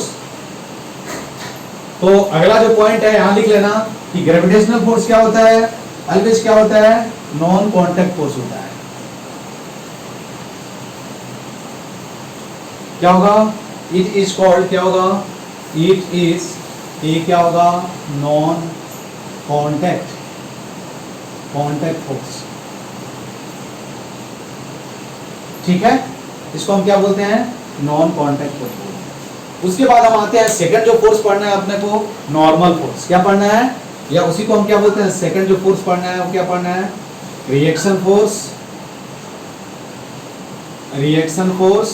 तो अगला जो पॉइंट है यहां लिख लेना कि ग्रेविटेशनल फोर्स क्या होता है, ऑलवेज क्या होता है, नॉन कांटेक्ट फोर्स होता है। क्या होगा, इट इज कॉल्ड, क्या होगा, इट इज, ये क्या होगा, नॉन कांटेक्ट फोर्स, ठीक है। इसको हम क्या बोलते हैं, नॉन कांटेक्ट फोर्स बोलते हैं। उसके बाद हम आते हैं, सेकंड जो फोर्स पढ़ना है अपने को, नॉर्मल फोर्स। क्या पढ़ना है, या उसी को हम क्या बोलते हैं, सेकंड जो फोर्स पढ़ना है वो क्या पढ़ना है, रिएक्शन फोर्स, रिएक्शन फोर्स,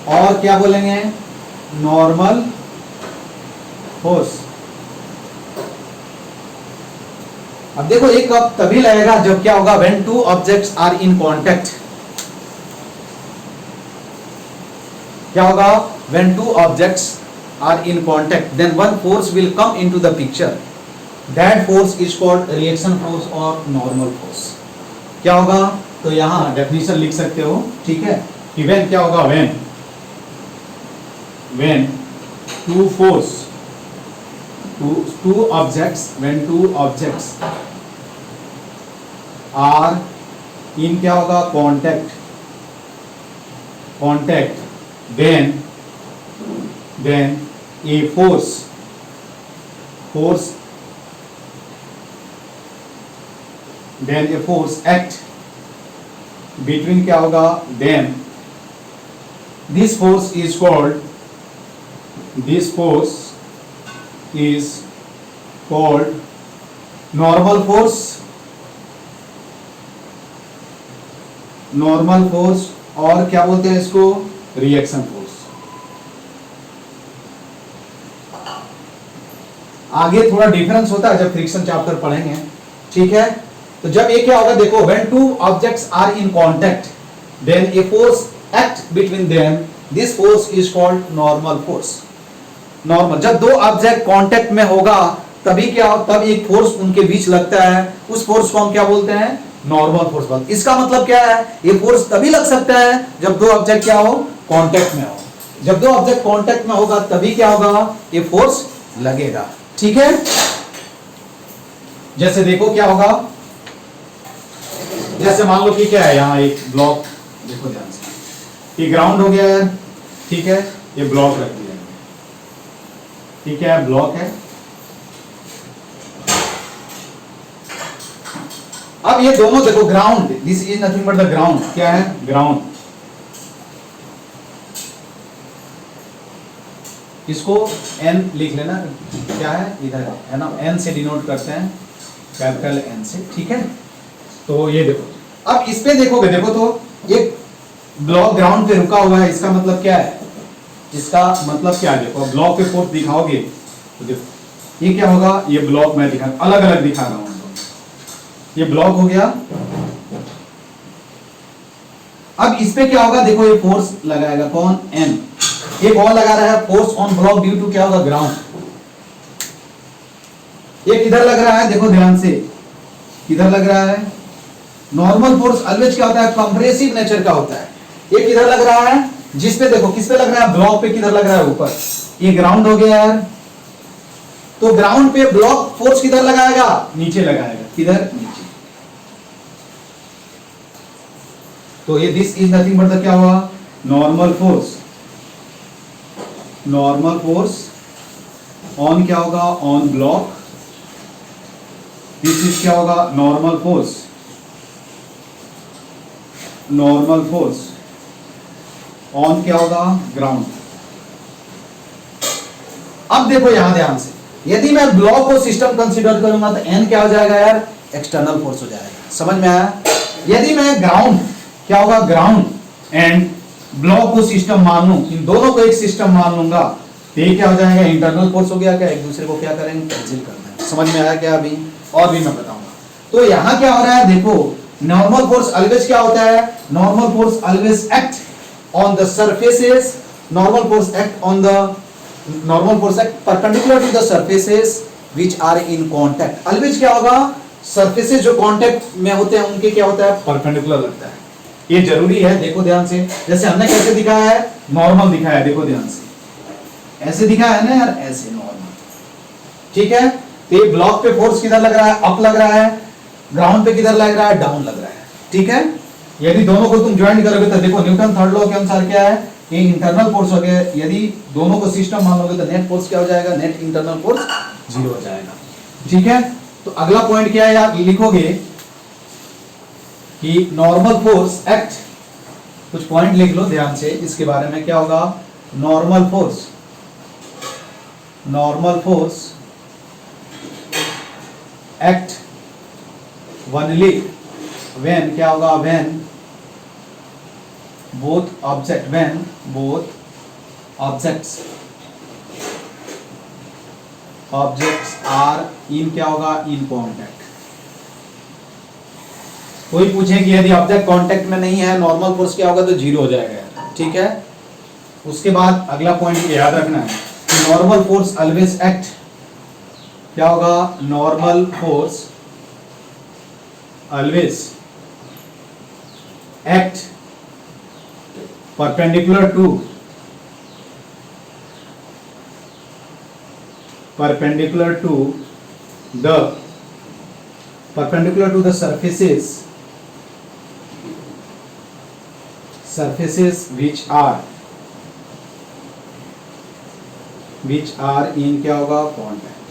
और क्या बोलेंगे, नॉर्मल फोर्स। अब देखो, एक कब तभी लगेगा जब क्या होगा, when two objects are in contact. क्या होगा, when two objects are in contact, then one force will come into the picture, that force is called reaction force और नॉर्मल फोर्स। क्या होगा, तो यहां डेफिनेशन लिख सकते हो, ठीक है, कि व्हेन क्या होगा, when two force, two objects, when two objects are in क्या होगा, contact, then a force act between क्या होगा, then this force is called normal force, और क्या बोलते हैं इसको, रिएक्शन फोर्स। आगे थोड़ा डिफरेंस होता है जब फ्रिक्शन चैप्टर पढ़ेंगे, ठीक है। तो जब ये क्या होगा, देखो, when two objects are in contact, then a force act between them, this force is called normal force। Normal, जब दो ऑब्जेक्ट कांटेक्ट में होगा तभी क्या, तब एक फोर्स उनके बीच लगता है, उस फोर्स को हम क्या बोलते हैं, नॉर्मल फोर्स बोलते हैं। इसका मतलब क्या है, ये फोर्स तभी लग सकता है जब दो ऑब्जेक्ट क्या हो, कांटेक्ट में हो। जब दो ऑब्जेक्ट कांटेक्ट में होगा तभी क्या होगा, ये फोर्स लगेगा, ठीक है। जैसे देखो क्या होगा, जैसे मान लो कि क्या है, यहां एक ब्लॉक, देखो ध्यान से, ये ग्राउंड हो गया है, ठीक है, ये ब्लॉक रख दिया, ठीक है, ब्लॉक है। अब ये दोनों देखो, ground, this is nothing but the ground. क्या है, ग्राउंड। इसको n लिख लेना, क्या है इधर है ना, n से डिनोट करते हैं, कैपिटल N से, ठीक है। तो ये देखो, अब इस पे देखोगे, देखो तो ये ब्लॉक ग्राउंड पे रुका हुआ है, इसका मतलब क्या है, इसका मतलब क्या है, देखो ब्लॉक पे फोर्स दिखाओगे तो देखो ये क्या होगा, ये ब्लॉक मैं दिखा अलग अलग दिखा रहा हूं, ये ब्लॉक हो गया। अब इस पे क्या होगा, देखो ये फोर्स लगाएगा कौन, N, ये कौन लगा रहा है, force on block due to क्या होगा, ग्राउंड। ये किधर लग रहा है, देखो ध्यान से, किधर लग रहा है, नॉर्मल फोर्स ऑलवेज क्या होता है, कंप्रेसिव नेचर का होता है। ये किधर लग रहा है, जिस पे देखो किस पे लग रहा है, ब्लॉक पे किधर लग रहा है, ऊपर, ये ग्राउंड हो गया यार। तो ग्राउंड पे ब्लॉक फोर्स किधर लगाएगा, नीचे लगाएगा, किधर, नीचे। तो ये this is nothing but the क्या हुआ, normal force, normal force on क्या होगा, ऑन ब्लॉक, दिस इज क्या होगा, normal force, normal force on क्या होगा, ग्राउंड। अब देखो यहां ध्यान से, यदि मैं ब्लॉक को सिस्टम कंसीडर करूंगा तो n क्या हो जाएगा यार, एक्सटर्नल फोर्स हो जाएगा, समझ में आया। यदि मैं ग्राउंड क्या होगा, ग्राउंड एंड ब्लॉक को सिस्टम मान लूं, इन दोनों को एक सिस्टम मान लूंगा, तो ये क्या हो जाएगा, इंटरनल फोर्स हो गया, क्या एक दूसरे को क्या करेंगे, कैंसिल करना है। समझ में आया क्या, अभी और भी मैं बताऊंगा। तो यहां क्या हो रहा है, देखो नॉर्मल फोर्स ऑलवेज क्या होता है, normal force always act on the surfaces, normal force act on the, normal force act perpendicular to the surfaces which are in contact. Always क्या होगा, सरफेसेस जो कांटेक्ट में होते हैं उनके क्या होता है, परपेंडिकुलर लगता है। ये जरूरी है, देखो ध्यान से, जैसे हमने कैसे दिखाया है, नॉर्मल दिखाया है, देखो ध्यान से, ऐसे दिखाया है ना यार, ऐसे नॉर्मल, ठीक है। तो ये ब्लॉक पे फोर्स किधर लग रहा है, अप लग रहा है, ग्राउंड पे किधर लग रहा है, डाउन लग रहा है, ठीक है। यदि दोनों को तुम ज्वाइन करोगे तो देखो न्यूटन थर्ड लॉ के अनुसार क्या है, ये इंटरनल फोर्स हो गया, यदि दोनों को सिस्टम मान लोगे तो नेट फोर्स क्या हो जाएगा, नेट इंटरनल फोर्स 0 हो जाएगा, ठीक है। तो अगला पॉइंट क्या है यार, लिखोगे कि नॉर्मल फोर्स एक्ट, कुछ पॉइंट लिख लो ध्यान से, इसके बारे में क्या होगा, normal force, normal force act only when क्या होगा, when both object, when both objects are in क्या होगा, in contact। कोई पूछे कि यदि ऑब्जेक्ट कांटेक्ट में नहीं है, नॉर्मल फोर्स क्या होगा, तो 0 हो जाएगा, ठीक है। उसके बाद अगला पॉइंट याद रखना है कि नॉर्मल फोर्स ऑलवेज एक्ट क्या होगा, normal force always act perpendicular to the surfaces which are in क्या होगा, contact,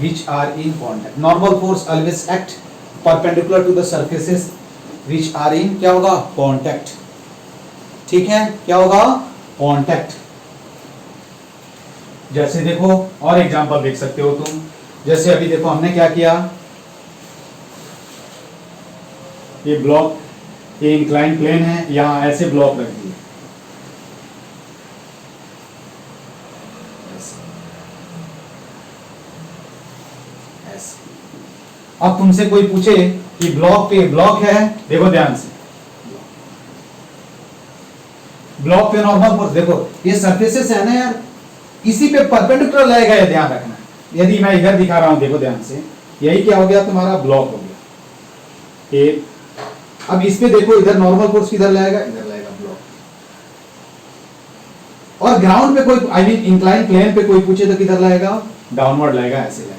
which are in contact। normal force always act perpendicular to the surfaces which are in क्या होगा, कांटेक्ट, ठीक है, क्या होगा, कांटेक्ट। जैसे देखो और एग्जांपल देख सकते हो तुम, जैसे अभी देखो हमने क्या किया, ये ब्लॉक, ये इंक्लाइन प्लेन है, यहां ऐसे ब्लॉक रख दिए, अब तुमसे कोई पूछे कि ब्लॉक पे ब्लॉक है, देखो ध्यान से, ब्लॉक पे नॉर्मल फोर्स, देखो ये सरफेसेस है ना यार, इसी पे परपेंडिकुलर लगेगा, ये ध्यान रखना। यदि मैं इधर दिखा रहा हूं, देखो ध्यान से, यही क्या हो गया, तुम्हारा ब्लॉक हो गया एक। अब इस पे देखो, इधर नॉर्मल फोर्स किधर लगेगा, इधर लगेगा ब्लॉक। और ग्राउंड पे कोई, आई मीन इंक्लाइन प्लेन पे कोई पूछे तो किधर लगेगा, डाउनवर्ड लगेगा, ऐसे लगेगा।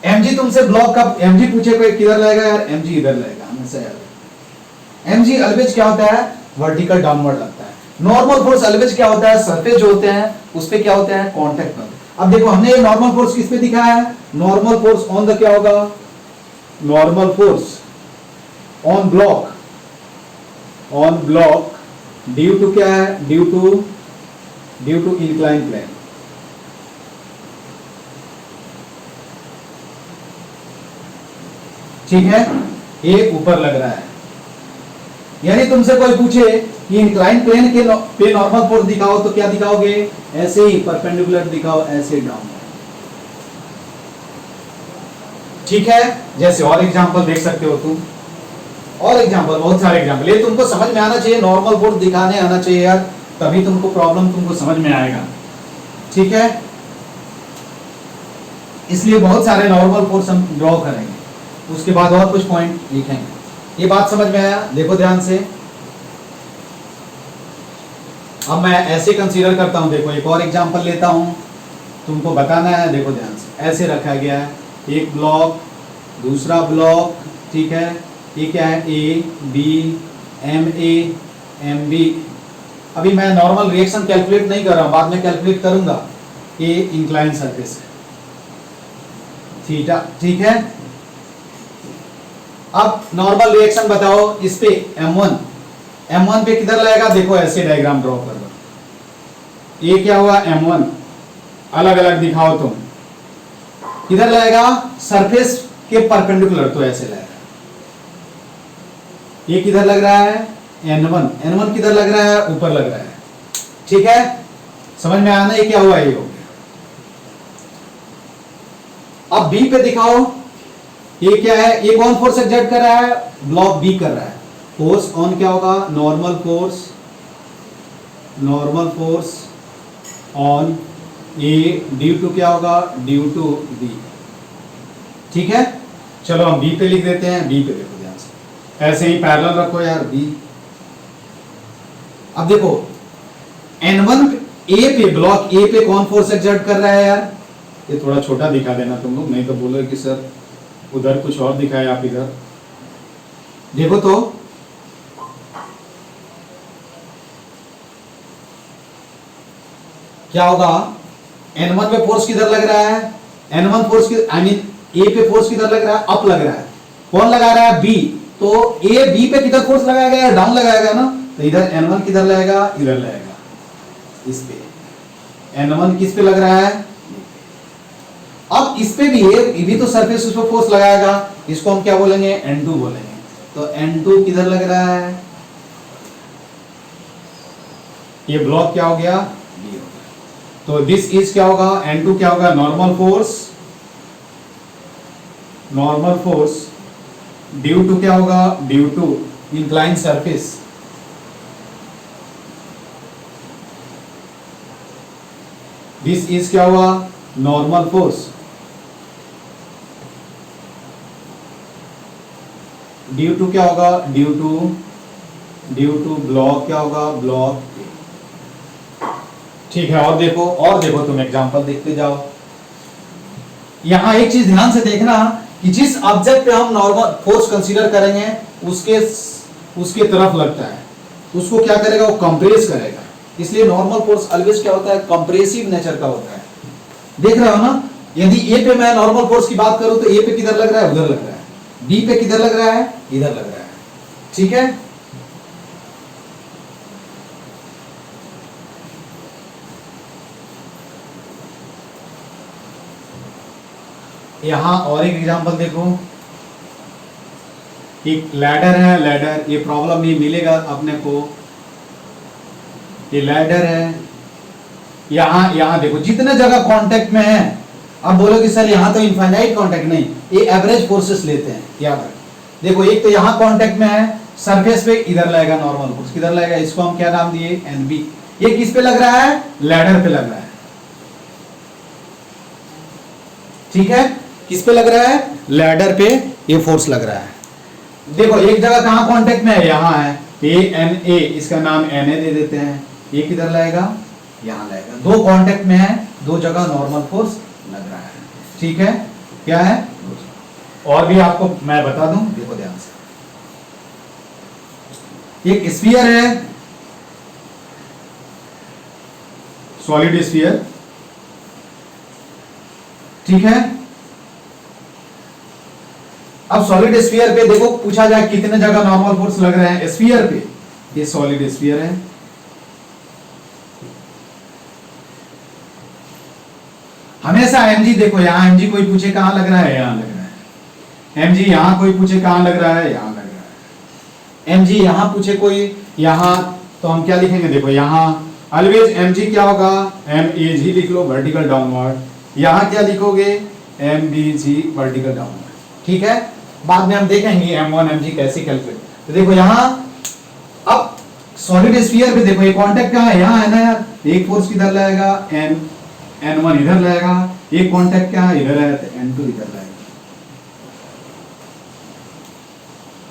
mg तुमसे ब्लॉक का mg पूछे कोई किधर लगेगा यार, mg इधर लगेगा, हमेशा याद रखना। mg ऑलवेज क्या होता है, वर्टिकल डाउनवर्ड लगता है। नॉर्मल फोर्स ऑलवेज क्या होता है, सरफेस जो होते हैं उस पे क्या होते हैं, कांटेक्ट में। अब देखो हमने ये नॉर्मल फोर्स किस पे दिखाया है, नॉर्मल फोर्स ऑन द क्या होगा, normal force on block due to क्या है, due to due to incline plane. ठीक है, ये ऊपर लग रहा है। यानी तुमसे कोई पूछे कि इंक्लाइन प्लेन के पे नॉर्मल फोर्स दिखाओ तो क्या दिखाओगे? ऐसे ही परपेंडिकुलर दिखाओ, ऐसे डाउन। ठीक है, जैसे और एग्जांपल देख सकते हो तुम, और एग्जांपल, बहुत सारे एग्जांपल। ये तुमको समझ में आना चाहिए, नॉर्मल फोर्स दिखाने आना चाहिए यार, तभी तुमको प्रॉब्लम तुमको समझ में आएगा। ठीक है, इसलिए बहुत सारे नॉर्मल फोर्स हम ड्रॉ करेंगे, उसके बाद और कुछ पॉइंट लिखेंगे। ये बात समझ में आया? देखो ध्यान से, अब मैं ऐसे कंसीडर करता हूं। देखो एक और एग्जांपल लेता हूं, तुमको बताना है। देखो ध्यान से, ऐसे रखा गया है, एक ब्लॉक, दूसरा ब्लॉक, ठीक है, ये क्या है? A B M A M B. अभी मैं नॉर्मल रिएक्शन कैलकुलेट नहीं कर रहा हूं, बाद में कैलकुलेट करूंगा। ये इंक्लाइन सरफेस है, थीटा, ठीक है। अब नॉर्मल रिएक्शन बताओ इस पे M1 पे किधर लगेगा? देखो ऐसे डायग्राम ड्रॉ कर दो। ये क्या हुआ? M1 अलग अलग दिखाओ तुम, किधर लगेगा? सरफेस के परपेंडिकुलर, तो ऐसे लगेगा। ये किधर लग रहा है? N1 किधर लग रहा है? ऊपर लग रहा है। ठीक है, समझ में आना? ये क्या हुआ? ये हो गया। अब B पे दिखाओ, ये क्या है? ये कौन फोर्स एक्सर्ट कर रहा है? ब्लॉक B कर रहा है। फोर्स ऑन क्या होगा? Normal force on A due to क्या होगा? Due to B। ठीक है, चलो हम B पे लिख देते हैं। B पे देखो ध्यान से, ऐसे ही पैरेलल रखो यार B। अब देखो N1 A पे, ब्लॉक A पे कौन फोर्स एक्सर्ट कर रहा है यार? ये थोड़ा छोटा दिखा देना तुम लोग, नहीं तो बोलोगे कि सर उधर कुछ और दिखाए, आप इधर देखो। तो क्या होगा? N1 पे फोर्स किधर लग रहा है? N1 फोर्स की, आई मीन A पे फोर्स किधर लग रहा है? अप लग रहा है। कौन लगा रहा है? B। तो A B पे किधर फोर्स लगाया गया? डाउन लगाया गया ना, तो इधर N1 किधर लगेगा? इधर लगेगा, इस पे। N1 किस पे लग रहा है? अब इस पे भी है, ये भी तो सरफेस उस पर फोर्स लगाएगा, इसको हम क्या बोलेंगे? N2 बोलेंगे। तो N2 किधर लग रहा है? ये ब्लॉक क्या हो गया? B हो गया। तो दिस इज क्या होगा? N2 क्या होगा? नॉर्मल फोर्स ड्यू टू क्या होगा? Due to incline surface. This is क्या हुआ? नॉर्मल फोर्स ड्यू टू क्या होगा? ड्यू टू ब्लॉक क्या होगा? ब्लॉक। ठीक है, और देखो तुम एग्जांपल देखते जाओ। यहां एक चीज ध्यान से देखना कि जिस ऑब्जेक्ट पे हम नॉर्मल फोर्स कंसीडर करेंगे उसके तरफ लगता है, उसको क्या करेगा? वो कंप्रेस करेगा। इसलिए नॉर्मल फोर्स ऑलवेज क्या होता है? कंप्रेसिव नेचर का होता है। देख रहे हो ना? यदि ए पे मैं नॉर्मल फोर्स की बात करूं तो ए पे किधर लग रहा है? उधर लग रहा है। बी पे किधर लग रहा है? इधर लग रहा है। ठीक है, यहां और एक एग्जांपल देखो। एक लैडर है, ये प्रॉब्लम नहीं मिलेगा अपने को। ये लैडर है, यहां देखो जितने जगह कांटेक्ट में है। अब बोलो कि सर यहां तो इनफाइनाइट कांटेक्ट नहीं, ये एवरेज फोर्सेस लेते हैं, याद रख। देखो एक तो यहां कांटेक्ट में है, सरफेस पे इधर लगेगा नॉर्मल फोर्स, किधर लगेगा? इसको हम क्या नाम दिए? NB। ये किस पे लग रहा है? लैडर पे लग रहा है। ठीक है, किस पे लग रहा है? लैडर पे ये फोर्स लग रहा है। देखो एक जगह कहां कांटेक्ट में है? यहां है, ANA, इसका नाम NA दे देते हैं। ये किधर लगेगा? यहां लगेगा। दो कांटेक्ट में है, दो जगह नॉर्मल फोर्स लग रहा है। ठीक है, क्या है? और भी आपको मैं बता दूं, देखो ध्यान से। एक स्फीयर है, सॉलिड स्फीयर, ठीक है। अब सॉलिड स्फीयर पे देखो पूछा जाए कितने जगह नॉर्मल फोर्स लग रहे हैं स्फीयर पे। ये सॉलिड स्फीयर है, हमेशा mg, देखो यहाँ mg कोई पूछे कहाँ लग रहा है, यहाँ लग रहा है। mg यहाँ कोई पूछे कहाँ लग रहा है, यहाँ लग रहा है। mg यहाँ पूछे कोई यहाँ, तो हम क्या लिखेंगे, देखो यहाँ ऑलवेज mg क्या होगा, mag लिख लो वर्टिकल डाउनवर्ड। यहाँ क्या लिखोगे, mbg वर्टिकल डाउनवर्ड। ठीक है, बाद में हम देखेंगे m1 mg कैसे कैलकुलेट। तो देखो यहाँ अब सॉलिड स्फीयर पे देखो ये कांटेक्ट कहाँ है, यहाँ है ना यार, एक फोर्स किधर लगेगा, n1 इधर लगेगा, एक कांटेक्ट क्या है इधर है, तो n2 इधर लगेगा।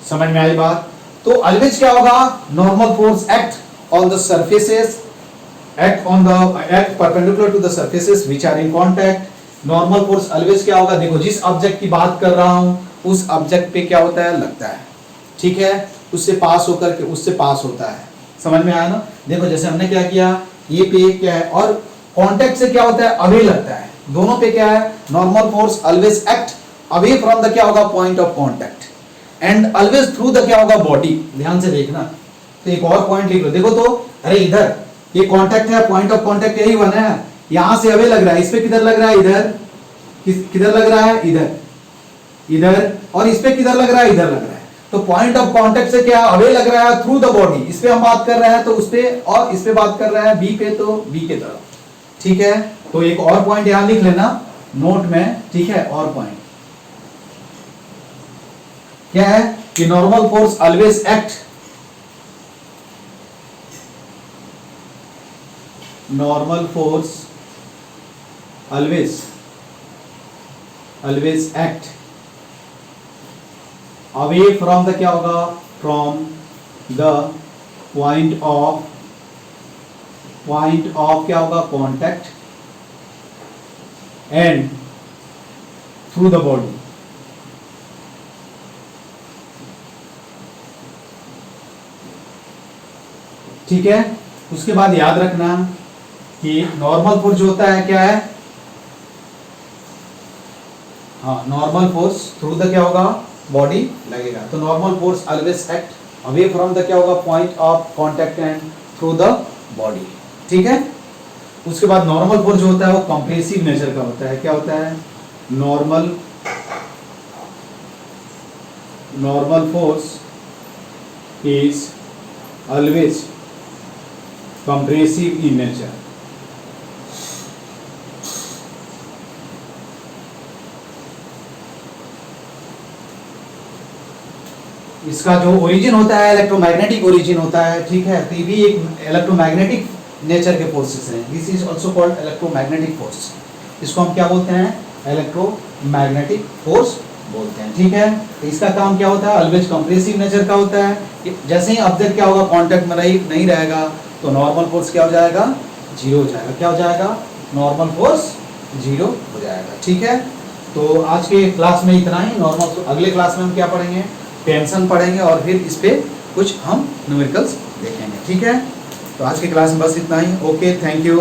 समझ में आई बात। तो ऑलवेज क्या होगा, normal force act on the surfaces, act perpendicular to the surfaces which are in contact. Normal force always क्या होगा, देखो जिस ऑब्जेक्ट की बात कर रहा हूं उस ऑब्जेक्ट पे क्या होता है, लगता है। ठीक है, उससे पास होकर के उससे पास होता है। समझ में आया ना। देखो जैसे हमने क्या किया, ये पे क्या है और कांटेक्ट से क्या होता है, अवे लगता है। दोनों पे क्या है, normal force always act away from the क्या होगा, point of contact, and always through the क्या होगा, बॉडी। ध्यान से देखना। तो एक और पॉइंट लिख लो, देखो तो अरे इधर ये कांटेक्ट है, पॉइंट ऑफ कांटेक्ट यही बना है, यहां से अवे लग रहा है, इस पे किधर लग रहा है, इधर। किधर लग रहा है, इधर इधर, और इस पे किधर लग रहा है, इधर लग रहा है। तो पॉइंट ऑफ कांटेक्ट से क्या अवे लग रहा है, थ्रू द बॉडी। इस पे हम बात कर रहे हैं तो उस पे, और इस पे बात कर रहे हैं बी पे, तो बी के तरफ। ठीक है, तो एक और पॉइंट यहां लिख लेना नोट में। ठीक है, और पॉइंट क्या है कि normal force always act, normal force always act away from the क्या होगा, फ्रॉम द पॉइंट ऑफ क्या होगा, contact, and through the body. ठीक है, उसके बाद याद रखना कि नॉर्मल फोर्स जो होता है क्या है, हाँ नॉर्मल फोर्स थ्रू द क्या होगा, बॉडी लगेगा। तो normal force always act away from the क्या होगा, point of contact and through the body. ठीक है, उसके बाद नॉर्मल फोर्स जो होता है वो कंप्रेसिव नेचर का होता है। क्या होता है, normal force is always compressive in nature. इसका जो ओरिजिन होता है इलेक्ट्रोमैग्नेटिक ओरिजिन होता है। ठीक है, तो ये भी एक इलेक्ट्रोमैग्नेटिक नेचर के फोर्सेस हैं। This is also called electromagnetic force. इसको हम क्या बोलते हैं, इलेक्ट्रोमैग्नेटिक फोर्स बोलते हैं। ठीक है, तो इसका काम क्या होता है, ऑलवेज कंप्रेसिव नेचर का होता है। जैसे ही ऑब्जेक्ट क्या होगा, कांटेक्ट में नहीं रहेगा, तो नॉर्मल फोर्स क्या हो जाएगा, जीरो हो जाएगा। क्या हो जाएगा, नॉर्मल फोर्स जीरो हो जाएगा। ठीक है, तो आज के क्लास में इतना ही। नॉर्मल, अगले क्लास में हम क्या पढ़ेंगे, टेंशन पढ़ेंगे, और फिर इस पे कुछ हम न्यूमेरिकल्स देखेंगे। ठीक है, तो आज की क्लास में बस इतना ही। Okay, thank you.